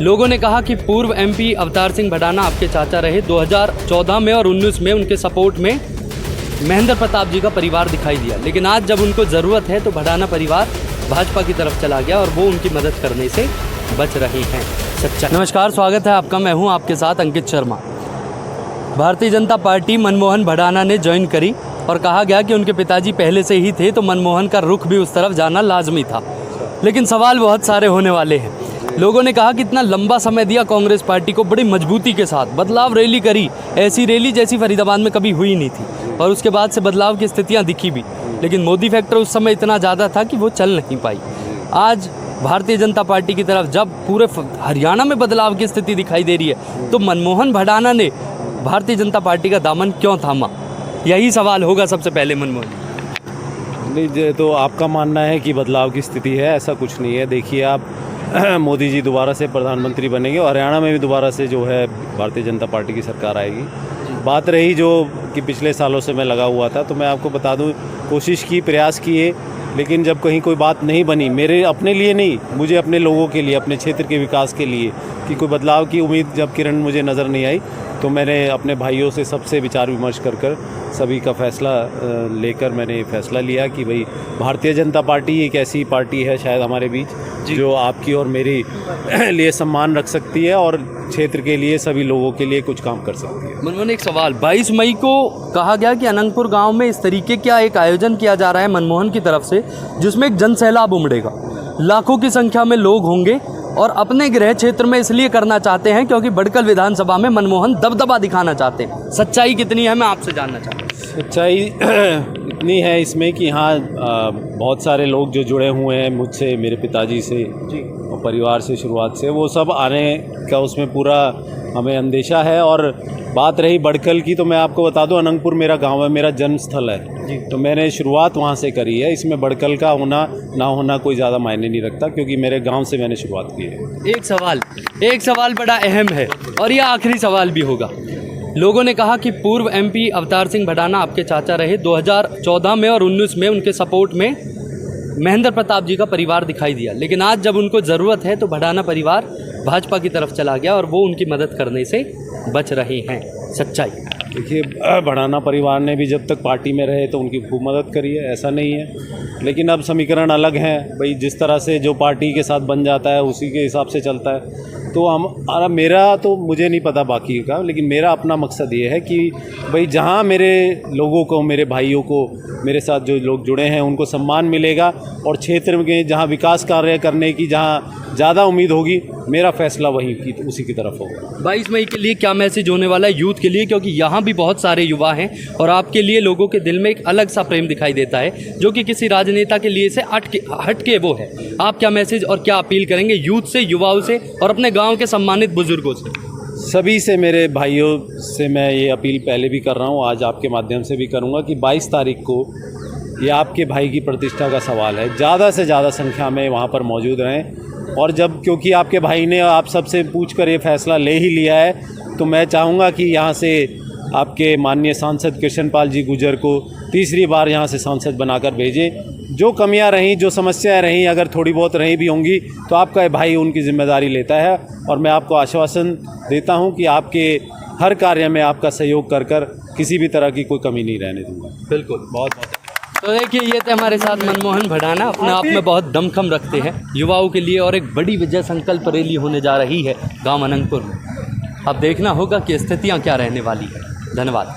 लोगों ने कहा कि पूर्व एमपी अवतार सिंह भडाना आपके चाचा रहे। 2014 में और 19 में उनके सपोर्ट में महेंद्र प्रताप जी का परिवार दिखाई दिया, लेकिन आज जब उनको ज़रूरत है तो भडाना परिवार भाजपा की तरफ चला गया और वो उनकी मदद करने से बच रहे हैं। सच्चा। नमस्कार, स्वागत है आपका। मैं हूं आपके साथ अंकित शर्मा। भारतीय जनता पार्टी मनमोहन भडाना ने ज्वाइन करी और कहा गया कि उनके पिताजी पहले से ही थे तो मनमोहन का रुख भी उस तरफ जाना लाजमी था। लेकिन सवाल बहुत सारे होने वाले हैं। लोगों ने कहा कि इतना लंबा समय दिया कांग्रेस पार्टी को, बड़ी मजबूती के साथ बदलाव रैली करी, ऐसी रैली जैसी फरीदाबाद में कभी हुई नहीं थी, और उसके बाद से बदलाव की स्थितियां दिखी भी, लेकिन मोदी फैक्टर उस समय इतना ज़्यादा था कि वो चल नहीं पाई। आज भारतीय जनता पार्टी की तरफ जब पूरे हरियाणा में बदलाव की स्थिति दिखाई दे रही है तो मनमोहन भडाना ने भारतीय जनता पार्टी का दामन क्यों थामा, यही सवाल होगा सबसे पहले मनमोहन। नहीं, तो आपका मानना है कि बदलाव की स्थिति है, ऐसा कुछ नहीं है। देखिए, आप मोदी जी दोबारा से प्रधानमंत्री बनेंगे और हरियाणा में भी दोबारा से जो है भारतीय जनता पार्टी की सरकार आएगी। बात रही जो कि पिछले सालों से मैं लगा हुआ था, तो मैं आपको बता दूं, कोशिश की, प्रयास किए, लेकिन जब कहीं कोई बात नहीं बनी, मेरे अपने लिए नहीं, मुझे अपने लोगों के लिए, अपने क्षेत्र के विकास के लिए, कि कोई बदलाव की उम्मीद जब किरण मुझे नज़र नहीं आई, तो मैंने अपने भाइयों से सबसे विचार विमर्श कर सभी का फैसला लेकर मैंने फैसला लिया कि भाई भारतीय जनता पार्टी एक ऐसी पार्टी है शायद हमारे बीच जो आपकी और मेरी लिए सम्मान रख सकती है और क्षेत्र के लिए, सभी लोगों के लिए कुछ काम कर सकती है। मनमोहन, एक सवाल, 22 मई को कहा गया कि अनंतपुर गांव में इस तरीके का एक आयोजन किया जा रहा है मनमोहन की तरफ से, जिसमें एक जन सैलाब उमड़ेगा, लाखों की संख्या में लोग होंगे, और अपने गृह क्षेत्र में इसलिए करना चाहते हैं क्योंकि बड़कल विधानसभा में मनमोहन दबदबा दिखाना चाहते हैं। सच्चाई कितनी है, मैं आपसे जानना चाहता हूँ। सच्चाई इतनी है इसमें कि हाँ, बहुत सारे लोग जो जुड़े हुए हैं मुझसे, मेरे पिताजी से और परिवार से शुरुआत से, वो सब आने का उसमें पूरा हमें अंदेशा है। और बात रही बड़कल की, तो मैं आपको बता दूं, अनंतपुर मेरा गांव है, मेरा जन्म स्थल है, तो मैंने शुरुआत वहां से करी है। इसमें बड़कल का होना ना होना कोई ज़्यादा मायने नहीं रखता, क्योंकि मेरे गांव से मैंने शुरुआत की है। एक सवाल बड़ा अहम है और यह आखिरी सवाल भी होगा। लोगों ने कहा कि पूर्व एमपी अवतार सिंह भडाना आपके चाचा रहे। 2014 में और 19 में उनके सपोर्ट में महेंद्र प्रताप जी का परिवार दिखाई दिया, लेकिन आज जब उनको ज़रूरत है तो भडाना परिवार भाजपा की तरफ चला गया और वो उनकी मदद करने से बच रहे हैं। सच्चाई। देखिए, भडाना परिवार ने भी जब तक पार्टी में रहे तो उनकी खूब मदद करी है, ऐसा नहीं है, लेकिन अब समीकरण अलग हैं भाई। जिस तरह से जो पार्टी के साथ बन जाता है उसी के हिसाब से चलता है। तो मेरा तो मुझे नहीं पता बाकी का, लेकिन मेरा अपना मकसद ये है कि भाई जहाँ मेरे लोगों को, मेरे भाइयों को, मेरे साथ जो लोग जुड़े हैं उनको सम्मान मिलेगा, और क्षेत्र में जहाँ विकास कार्य करने की जहाँ ज़्यादा उम्मीद होगी, मेरा फैसला वहीं की उसी की तरफ होगा। 22 मई के लिए क्या मैसेज होने वाला है यूथ के लिए, क्योंकि यहाँ भी बहुत सारे युवा हैं और आपके लिए लोगों के दिल में एक अलग सा प्रेम दिखाई देता है जो कि किसी राजनेता के लिए से हट के वो है। आप क्या मैसेज और क्या अपील करेंगे यूथ से, युवाओं से और अपने गाँव के सम्मानित बुजुर्गों से? सभी से, मेरे भाइयों से मैं ये अपील पहले भी कर रहा हूँ, आज आपके माध्यम से भी करूँगा कि 22 तारीख को ये आपके भाई की प्रतिष्ठा का सवाल है, ज़्यादा से ज़्यादा संख्या में वहाँ पर मौजूद रहें। और जब, क्योंकि आपके भाई ने आप सबसे पूछ कर ये फैसला ले ही लिया है, तो मैं चाहूँगा कि यहाँ से आपके माननीय सांसद कृष्णपाल जी गुर्जर को तीसरी बार यहाँ से सांसद बनाकर भेजें। जो कमियाँ रहीं, जो समस्याएं रहीं, अगर थोड़ी बहुत रही भी होंगी, तो आपका भाई उनकी जिम्मेदारी लेता है, और मैं आपको आश्वासन देता हूँ कि आपके हर कार्य में आपका सहयोग कर किसी भी तरह की कोई कमी नहीं रहने दूँगा। बिल्कुल, बहुत बहुत। तो देखिए, ये थे हमारे साथ मनमोहन भडाना, अपने आप में बहुत दमखम रखते हैं युवाओं के लिए, और एक बड़ी विजय संकल्प रैली होने जा रही है गांव अनंतपुर में। अब देखना होगा कि स्थितियां क्या रहने वाली है। धन्यवाद।